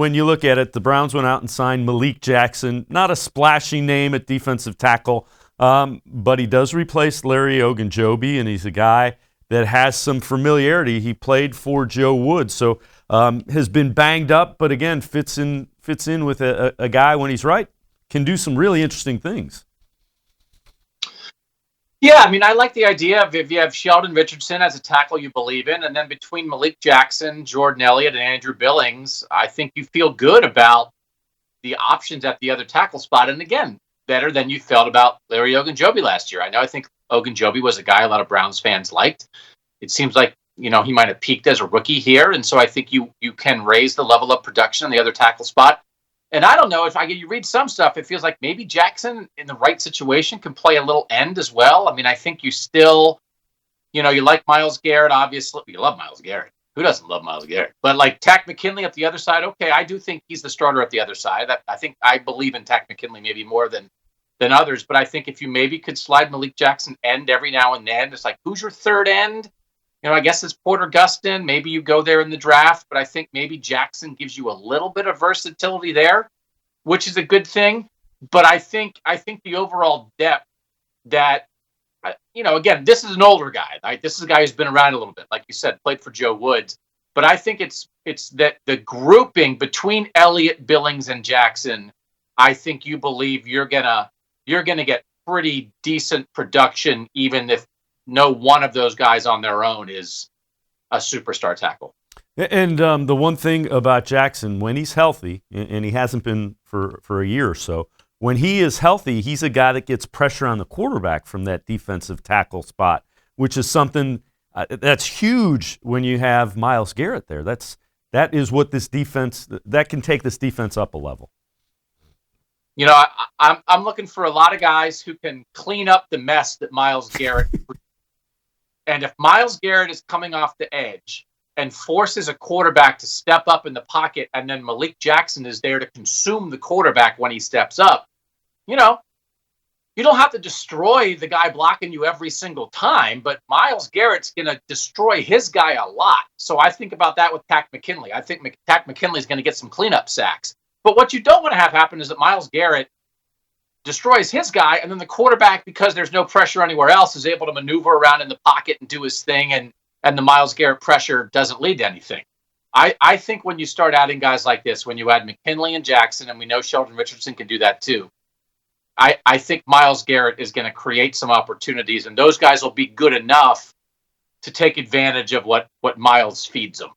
when you look at it, the Browns went out and signed Malik Jackson. Not a splashy name at defensive tackle, but he does replace Larry Ogunjobi, and he's a guy that has some familiarity. He played for Joe Woods, so has been banged up, but again, fits in with a guy when he's right, can do some really interesting things. Yeah, I mean, I like the idea of if you have Sheldon Richardson as a tackle you believe in, and then between Malik Jackson, Jordan Elliott, and Andrew Billings, I think you feel good about the options at the other tackle spot. And again, better than you felt about Larry Ogunjobi last year. I think Ogunjobi was a guy a lot of Browns fans liked. It seems like, he might have peaked as a rookie here. And so I think you can raise the level of production on the other tackle spot. And I don't know, if you read some stuff, it feels like maybe Jackson in the right situation can play a little end as well. I mean, I think you still, you like Myles Garrett, obviously. You love Myles Garrett. Who doesn't love Myles Garrett? But like Takk McKinley at the other side, okay, I do think he's the starter at the other side. I believe in Takk McKinley maybe more than others. But I think if you maybe could slide Malik Jackson end every now and then, it's like, who's your third end? I guess it's Porter Gustin. Maybe you go there in the draft, but I think maybe Jackson gives you a little bit of versatility there, which is a good thing. But I think the overall depth that, again, this is an older guy, right? This is a guy who's been around a little bit, like you said, played for Joe Woods. But I think it's that the grouping between Elliott, Billings, and Jackson, I think you believe you're gonna get pretty decent production, even if no one of those guys on their own is a superstar tackle. And the one thing about Jackson, when he's healthy, and he hasn't been for a year or so, when he is healthy, he's a guy that gets pressure on the quarterback from that defensive tackle spot, which is something that's huge when you have Myles Garrett there. That is what this defense, that can take this defense up a level. I'm looking for a lot of guys who can clean up the mess that Myles Garrett. And if Myles Garrett is coming off the edge and forces a quarterback to step up in the pocket, and then Malik Jackson is there to consume the quarterback when he steps up, you don't have to destroy the guy blocking you every single time, but Myles Garrett's going to destroy his guy a lot. So I think about that with Takk McKinley. I think Takk McKinley is going to get some cleanup sacks. But what you don't want to have happen is that Myles Garrett destroys his guy, and then the quarterback, because there's no pressure anywhere else, is able to maneuver around in the pocket and do his thing, and the Myles Garrett pressure doesn't lead to anything. I think when you start adding guys like this, when you add McKinley and Jackson, and we know Sheldon Richardson can do that too, I think Myles Garrett is going to create some opportunities, and those guys will be good enough to take advantage of what Myles feeds them.